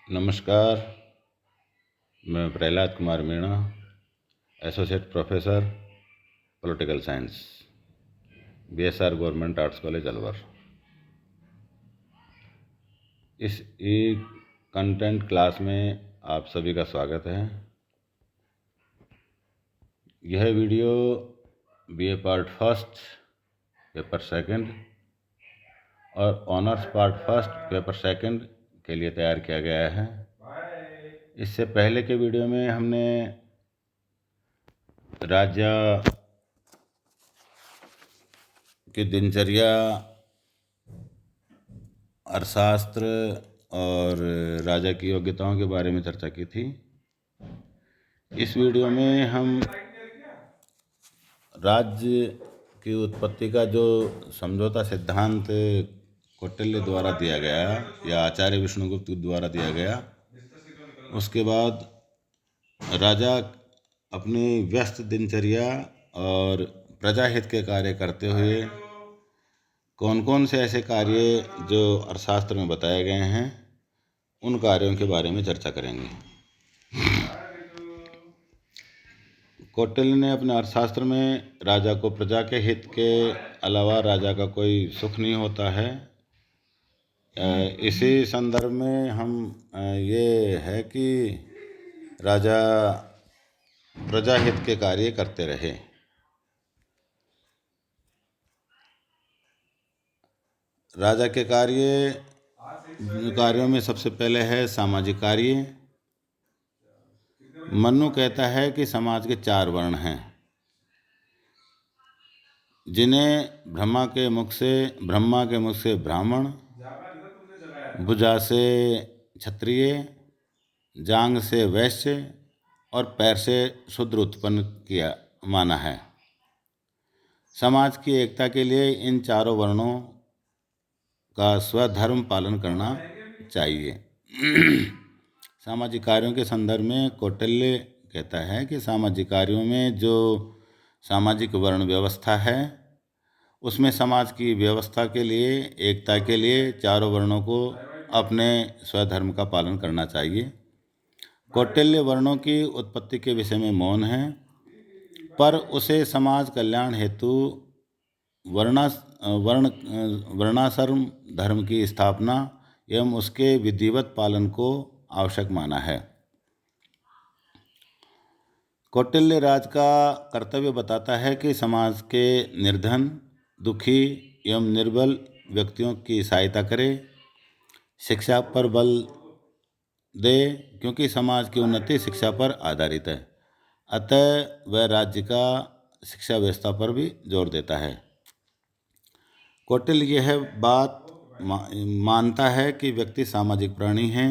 नमस्कार। मैं Prahlad Kumar Meena, associate professor political science, BSR government arts college Alwar. इस ई कंटेंट क्लास में आप सभी का स्वागत है। यह video BA part first paper second और honours part first paper second के लिए तैयार किया गया है। इससे पहले के वीडियो में हमने राज्य की दिनचर्या, अर्थशास्त्र और राजा की योग्यताओं के बारे में चर्चा की थी। इस वीडियो में हम राज्य की उत्पत्ति का जो समझौता सिद्धांत कौटिल्य द्वारा दिया गया या आचार्य विष्णुगुप्त द्वारा दिया गया, उसके बाद राजा अपनी व्यस्त दिनचर्या और प्रजाहित के कार्य करते हुए कौन कौन से ऐसे कार्य जो अर्थशास्त्र में बताए गए हैं उन कार्यों के बारे में चर्चा करेंगे। कौटिल्य ने अपने अर्थशास्त्र में राजा को प्रजा के हित के अलावा राजा का कोई सुख नहीं होता है। इसी संदर्भ में हम ये है कि राजा प्रजा हित के कार्य करते रहे। राजा के कार्यों में सबसे पहले है सामाजिक कार्य। मनु कहता है कि समाज के 4 वर्ण हैं, जिन्हें ब्रह्मा के मुख से ब्राह्मण, भुजा से क्षत्रिय, जांग से वैश्य और पैर से शूद्र उत्पन्न किया माना है। समाज की एकता के लिए इन चारों वर्णों का स्वधर्म पालन करना चाहिए। सामाजिक कार्यों के संदर्भ में कौटिल्य कहता है कि सामाजिक कार्यों में जो सामाजिक वर्ण व्यवस्था है, उसमें समाज की व्यवस्था के लिए, एकता के लिए चारों वर्णों को अपने स्वधर्म का पालन करना चाहिए। कौटिल्य वर्णों की उत्पत्ति के विषय में मौन है, पर उसे समाज कल्याण हेतु वर्णाश्रम धर्म की स्थापना एवं उसके विधिवत पालन को आवश्यक माना है। कौटिल्य राज का कर्तव्य बताता है कि समाज के निर्धन, दुखी एवं निर्बल व्यक्तियों की सहायता करे, शिक्षा पर बल दे, क्योंकि समाज की उन्नति शिक्षा पर आधारित है। अतः वह राज्य का शिक्षा व्यवस्था पर भी जोर देता है। कौटिल्य यह बात मानता है कि व्यक्ति सामाजिक प्राणी है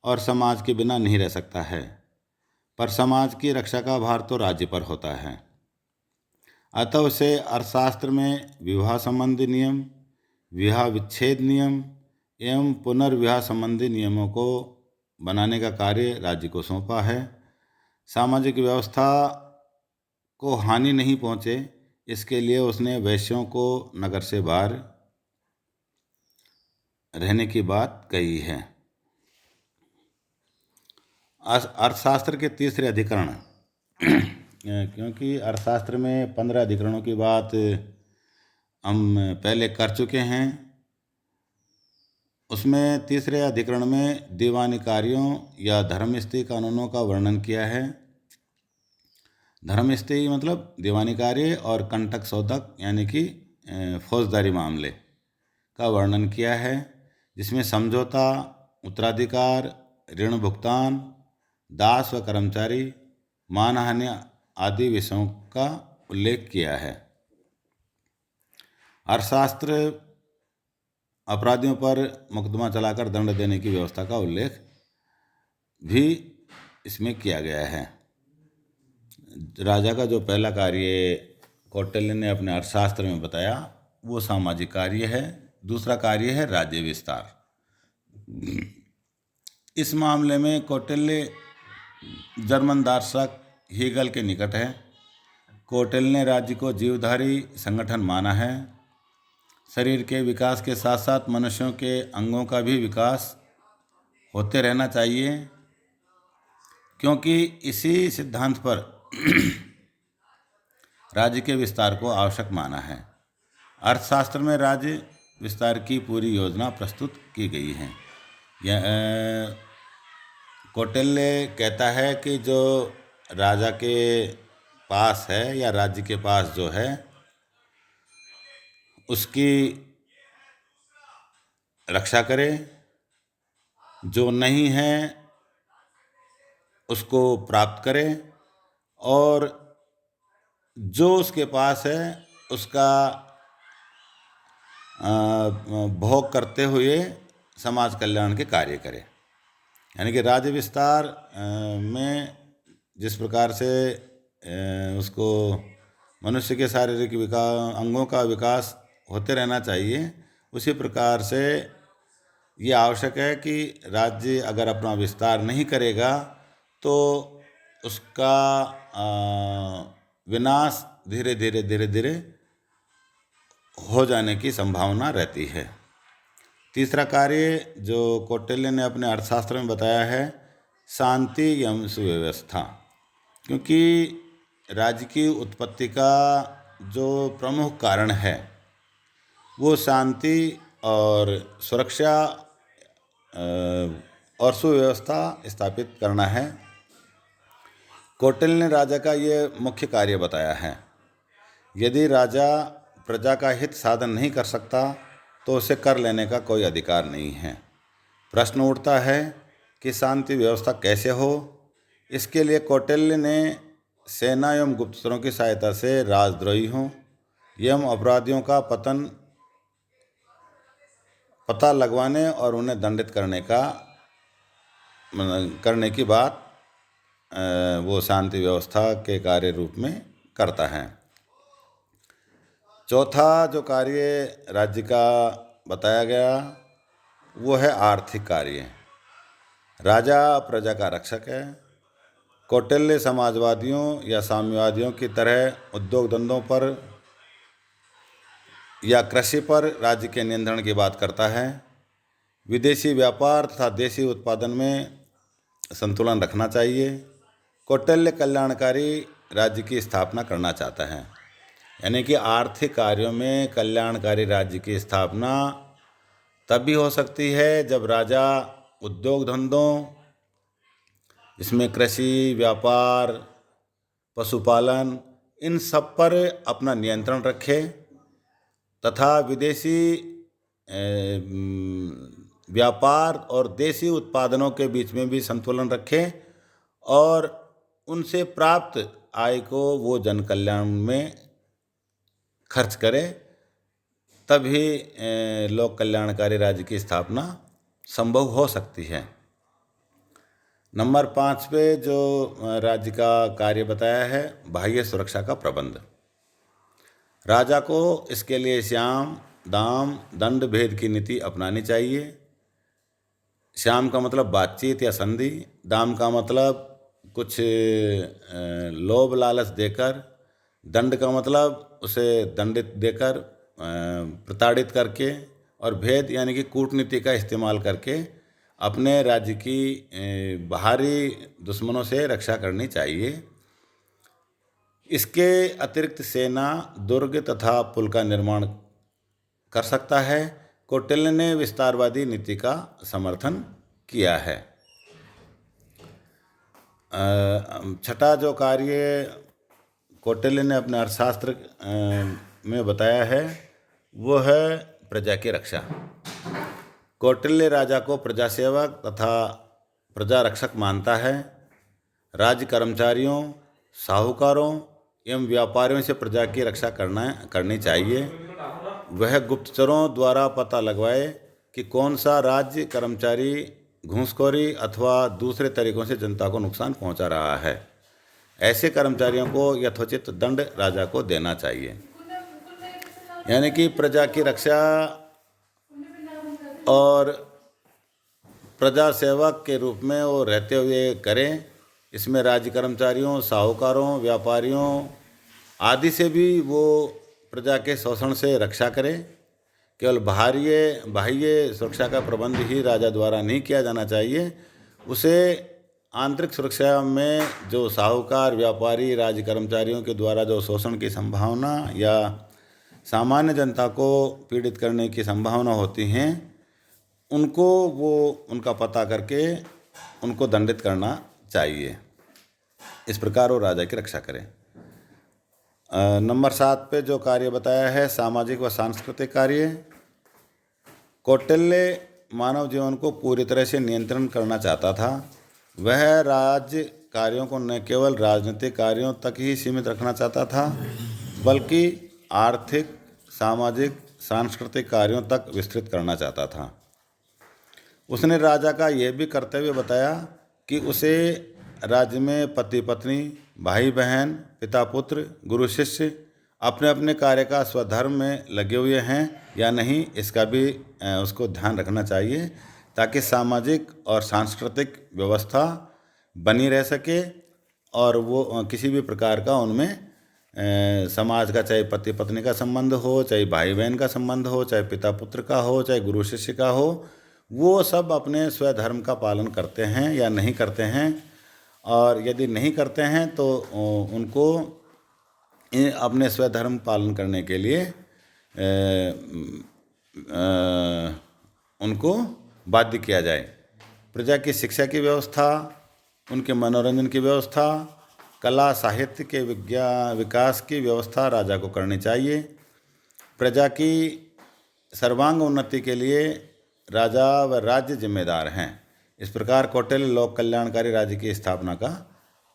और समाज के बिना नहीं रह सकता है, पर समाज की रक्षा का भार तो राज्य पर होता है। अतः उसे अर्थशास्त्र में विवाह संबंधी नियम, विवाह विच्छेद नियम एवं पुनर्विवाह संबंधी नियमों को बनाने का कार्य राज्य को सौंपा है। सामाजिक व्यवस्था को हानि नहीं पहुँचे, इसके लिए उसने वैश्यों को नगर से बाहर रहने की बात कही है। अर्थशास्त्र के तीसरे अधिकरण क्योंकि अर्थशास्त्र में 15 अधिकरणों की बात हम पहले कर चुके हैं, उसमें तीसरे अधिकरण में दीवानी कार्यों या धर्मस्थी कानूनों का वर्णन किया है। धर्मस्थी मतलब दीवानी कार्य और कंटक शोधक यानी कि फौजदारी मामले का वर्णन किया है, जिसमें समझौता, उत्तराधिकार, ऋण भुगतान, दास व कर्मचारी, मानहानि आदि विषयों का उल्लेख किया है। अर्थशास्त्र अपराधियों पर मुकदमा चलाकर दंड देने की व्यवस्था का उल्लेख भी इसमें किया गया है। राजा का जो पहला कार्य कौटिल्य ने अपने अर्थशास्त्र में बताया वो सामाजिक कार्य है। दूसरा कार्य है राज्य विस्तार। इस मामले में कौटिल्य जर्मन दार्शनिक हीगल के निकट है। कौटिल्य ने राज्य को जीवधारी संगठन माना है। शरीर के विकास के साथ साथ मनुष्यों के अंगों का भी विकास होते रहना चाहिए, क्योंकि इसी सिद्धांत पर राज्य के विस्तार को आवश्यक माना है। अर्थशास्त्र में राज्य विस्तार की पूरी योजना प्रस्तुत की गई है। कौटिल्य कहता है कि जो राजा के पास है या राज्य के पास जो है उसकी रक्षा करे, जो नहीं है उसको प्राप्त करे, और जो उसके पास है उसका भोग करते हुए समाज कल्याण के कार्य करे। यानी कि राज्य विस्तार में जिस प्रकार से उसको मनुष्य के शारीरिक अंगों का विकास होते रहना चाहिए, उसी प्रकार से ये आवश्यक है कि राज्य अगर अपना विस्तार नहीं करेगा तो उसका विनाश धीरे धीरे हो जाने की संभावना रहती है। तीसरा कार्य जो कौटिल्य ने अपने अर्थशास्त्र में बताया है, शांति एवं सुव्यवस्था। क्योंकि राज्य की उत्पत्ति का जो प्रमुख कारण है वो शांति और सुरक्षा और सुव्यवस्था स्थापित करना है। कौटिल्य ने राजा का ये मुख्य कार्य बताया है। यदि राजा प्रजा का हित साधन नहीं कर सकता तो उसे कर लेने का कोई अधिकार नहीं है। प्रश्न उठता है कि शांति व्यवस्था कैसे हो। इसके लिए कौटिल्य ने सेना एवं गुप्तचरों की सहायता से राजद्रोहियों एवं अपराधियों का पता लगवाने और उन्हें दंडित करने की बात वो शांति व्यवस्था के कार्य रूप में करता है। चौथा जो कार्य राज्य का बताया गया वो है आर्थिक कार्य। राजा प्रजा का रक्षक है। कौटिल्य समाजवादियों या साम्यवादियों की तरह उद्योग धंधों पर या कृषि पर राज्य के नियंत्रण की बात करता है। विदेशी व्यापार तथा देशी उत्पादन में संतुलन रखना चाहिए। कौटिल्य कल्याणकारी राज्य की स्थापना करना चाहता है। यानी कि आर्थिक कार्यों में कल्याणकारी राज्य की स्थापना तभी हो सकती है जब राजा उद्योग धंधों, इसमें कृषि, व्यापार, पशुपालन, इन सब पर अपना नियंत्रण रखे तथा विदेशी व्यापार और देशी उत्पादनों के बीच में भी संतुलन रखे और उनसे प्राप्त आय को वो जन कल्याण में खर्च करे, तभी लोक कल्याणकारी राज्य की स्थापना संभव हो सकती है। नंबर 5 पे जो राज्य का कार्य बताया है, बाह्य सुरक्षा का प्रबंध। राजा को इसके लिए श्याम, दाम, दंड भेद की नीति अपनानी चाहिए। श्याम का मतलब बातचीत या संधि, दाम का मतलब कुछ लोभ लालच देकर, दंड का मतलब उसे दंडित देकर प्रताड़ित करके, और भेद यानी कि कूटनीति का इस्तेमाल करके अपने राज्य की बाहरी दुश्मनों से रक्षा करनी चाहिए। इसके अतिरिक्त सेना, दुर्ग तथा पुल का निर्माण कर सकता है। कौटिल्य ने विस्तारवादी नीति का समर्थन किया है। छठा जो कार्य कौटिल्य ने अपने अर्थशास्त्र में बताया है वो है प्रजा की रक्षा। कौटिल्य राजा को प्रजा सेवक तथा प्रजा रक्षक मानता है। राज्य कर्मचारियों, साहूकारों एवं व्यापारियों से प्रजा की रक्षा करनी चाहिए। वह गुप्तचरों द्वारा पता लगवाए कि कौन सा राज्य कर्मचारी घूसखोरी अथवा दूसरे तरीकों से जनता को नुकसान पहुंचा रहा है। ऐसे कर्मचारियों को यथोचित दंड राजा को देना चाहिए। यानी कि प्रजा की रक्षा और प्रजा सेवक के रूप में वो रहते हुए करें। इसमें राज्य कर्मचारियों, साहूकारों, व्यापारियों आदि से भी वो प्रजा के शोषण से रक्षा करें। केवल बाह्य सुरक्षा का प्रबंध ही राजा द्वारा नहीं किया जाना चाहिए, उसे आंतरिक सुरक्षा में जो साहूकार, व्यापारी, राज्य कर्मचारियों के द्वारा जो शोषण की संभावना या सामान्य जनता को पीड़ित करने की संभावना होती हैं, उनको उनका पता करके उनको दंडित करना चाहिए। इस प्रकार वो राजा की रक्षा करें। नंबर 7 पे जो कार्य बताया है, सामाजिक व सांस्कृतिक कार्य। कौटिल्य मानव जीवन को पूरी तरह से नियंत्रण करना चाहता था। वह राज्य कार्यों को न केवल राजनीतिक कार्यों तक ही सीमित रखना चाहता था, बल्कि आर्थिक, सामाजिक, सांस्कृतिक कार्यों तक विस्तृत करना चाहता था। उसने राजा का यह भी कर्तव्य बताया कि उसे राज्य में पति पत्नी, भाई बहन, पिता पुत्र, गुरु शिष्य अपने अपने कार्य का स्वधर्म में लगे हुए हैं या नहीं, इसका भी उसको ध्यान रखना चाहिए, ताकि सामाजिक और सांस्कृतिक व्यवस्था बनी रह सके और वो किसी भी प्रकार का उनमें समाज का, चाहे पति पत्नी का संबंध हो, चाहे भाई बहन का संबंध हो, चाहे पिता पुत्र का हो, चाहे गुरु शिष्य का हो, वो सब अपने स्वधर्म का पालन करते हैं या नहीं करते हैं। और यदि नहीं करते हैं तो उनको अपने स्वधर्म पालन करने के लिए उनको बाध्य किया जाए। प्रजा की शिक्षा की व्यवस्था, उनके मनोरंजन की व्यवस्था, कला साहित्य के विकास की व्यवस्था राजा को करनी चाहिए। प्रजा की सर्वांग उन्नति के लिए राजा व राज्य जिम्मेदार हैं। इस प्रकार कौटिल्य लोक कल्याणकारी राज्य की स्थापना का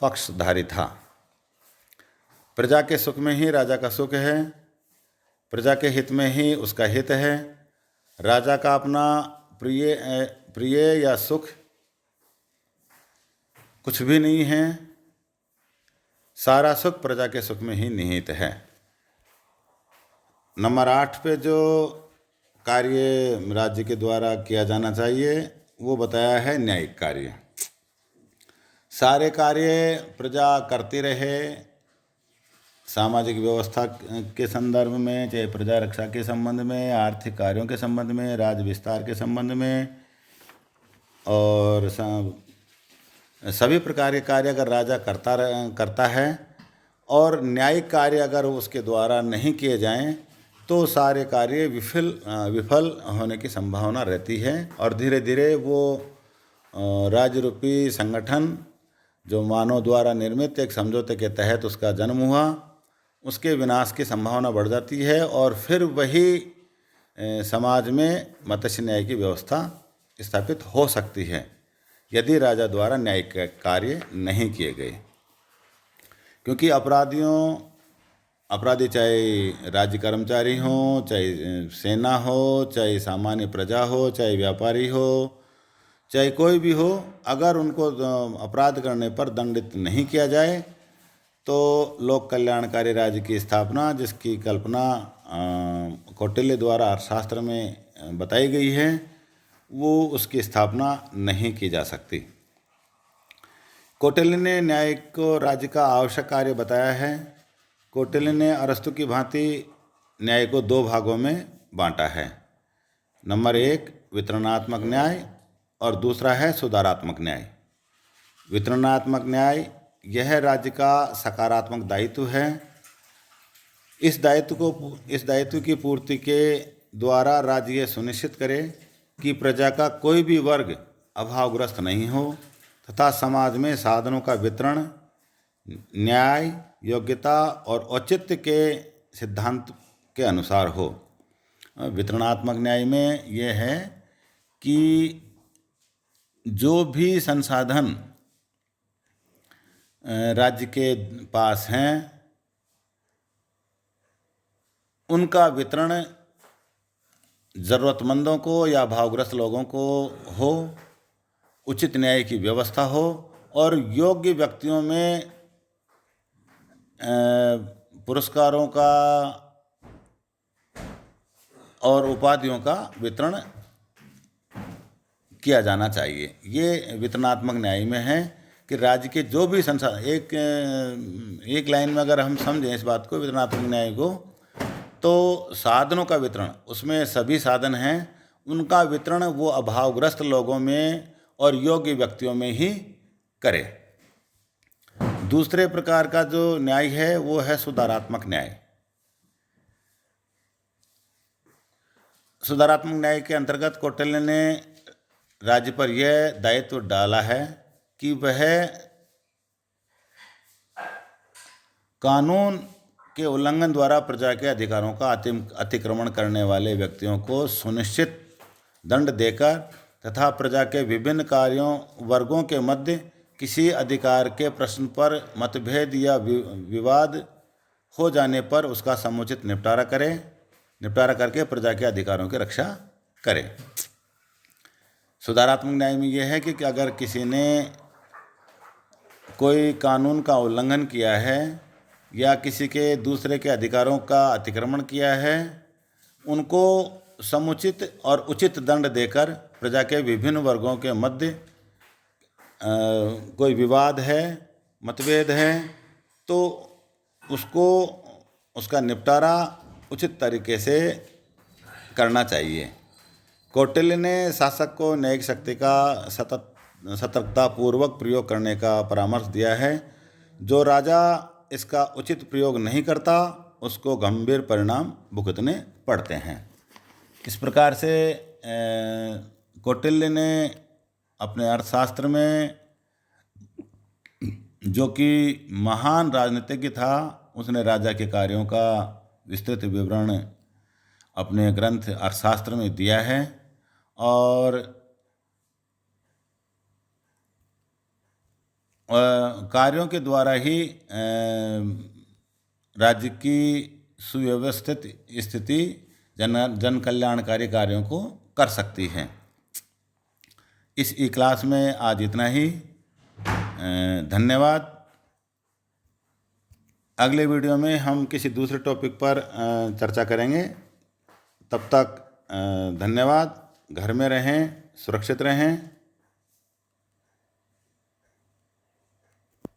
पक्षधारी था। प्रजा के सुख में ही राजा का सुख है, प्रजा के हित में ही उसका हित है। राजा का अपना प्रिय या सुख कुछ भी नहीं है, सारा सुख प्रजा के सुख में ही निहित है। नंबर 8 पे जो कार्य राज्य के द्वारा किया जाना चाहिए वो बताया है न्यायिक कार्य। सारे कार्य प्रजा करती रहे, सामाजिक व्यवस्था के संदर्भ में, चाहे प्रजा रक्षा के संबंध में, आर्थिक कार्यों के संबंध में, राज्य विस्तार के संबंध में, और सभी प्रकार के कार्य अगर राजा करता है और न्यायिक कार्य अगर उसके द्वारा नहीं किए जाएं तो सारे कार्य विफल होने की संभावना रहती है और धीरे धीरे वो राज्य रूपी संगठन जो मानव द्वारा निर्मित एक समझौते के तहत उसका जन्म हुआ, उसके विनाश की संभावना बढ़ जाती है और फिर वही समाज में मत्स्य न्याय की व्यवस्था स्थापित हो सकती है यदि राजा द्वारा न्यायिक कार्य नहीं किए गए। क्योंकि अपराधी चाहे राज्य कर्मचारी हो, चाहे सेना हो, चाहे सामान्य प्रजा हो, चाहे व्यापारी हो, चाहे कोई भी हो, अगर उनको अपराध करने पर दंडित नहीं किया जाए तो लोक कल्याणकारी राज्य की स्थापना, जिसकी कल्पना कौटिल्य द्वारा अर्थशास्त्र में बताई गई है, वो उसकी स्थापना नहीं की जा सकती। कौटिल्य ने न्याय को राज्य का आवश्यक कार्य बताया है। कौटिल्य ने अरस्तु की भांति न्याय को 2 भागों में बांटा है। नंबर 1 वितरणात्मक न्याय और दूसरा है सुधारात्मक न्याय। वितरणात्मक न्याय यह राज्य का सकारात्मक दायित्व है। इस दायित्व की पूर्ति के द्वारा राज्य यह सुनिश्चित करे कि प्रजा का कोई भी वर्ग अभावग्रस्त नहीं हो तथा समाज में साधनों का वितरण न्याय, योग्यता और औचित्य के सिद्धांत के अनुसार हो। वितरणात्मक न्याय में यह है कि जो भी संसाधन राज्य के पास हैं उनका वितरण ज़रूरतमंदों को या भावग्रस्त लोगों को हो, उचित न्याय की व्यवस्था हो और योग्य व्यक्तियों में पुरस्कारों का और उपाधियों का वितरण किया जाना चाहिए। ये वितरणात्मक न्याय में है कि राज्य के जो भी संसाधन, एक लाइन में अगर हम समझें इस बात को, वितरणात्मक न्याय को, तो साधनों का वितरण, उसमें सभी साधन हैं, उनका वितरण वो अभावग्रस्त लोगों में और योग्य व्यक्तियों में ही करे। दूसरे प्रकार का जो न्याय है वो है सुधारात्मक न्याय। सुधारात्मक न्याय के अंतर्गत कौटिल्य ने राज्य पर यह दायित्व डाला है कि वह कानून के उल्लंघन द्वारा प्रजा के अधिकारों का अतिक्रमण करने वाले व्यक्तियों को सुनिश्चित दंड देकर तथा प्रजा के विभिन्न कार्यों वर्गों के मध्य किसी अधिकार के प्रश्न पर मतभेद या विवाद हो जाने पर उसका समुचित निपटारा करके प्रजा के अधिकारों की रक्षा करे। सुधारात्मक न्याय में यह है कि अगर किसी ने कोई कानून का उल्लंघन किया है या किसी के दूसरे के अधिकारों का अतिक्रमण किया है, उनको समुचित और उचित दंड देकर प्रजा के विभिन्न वर्गों के मध्य कोई विवाद है, मतभेद है, तो उसका निपटारा उचित तरीके से करना चाहिए। कौटिल्य ने शासक को न्यायिक शक्ति का सतर्कतापूर्वक प्रयोग करने का परामर्श दिया है। जो राजा इसका उचित प्रयोग नहीं करता उसको गंभीर परिणाम भुगतने पड़ते हैं। इस प्रकार से कौटिल्य ने अपने अर्थशास्त्र में, जो कि महान राजनीतिज्ञ था, उसने राजा के कार्यों का विस्तृत विवरण अपने ग्रंथ अर्थशास्त्र में दिया है और कार्यों के द्वारा ही राज्य की सुव्यवस्थित स्थिति जन कल्याणकारी कार्यों को कर सकती है। इस ई क्लास में आज इतना ही। धन्यवाद। अगले वीडियो में हम किसी दूसरे टॉपिक पर चर्चा करेंगे। तब तक धन्यवाद। घर में रहें, सुरक्षित रहें।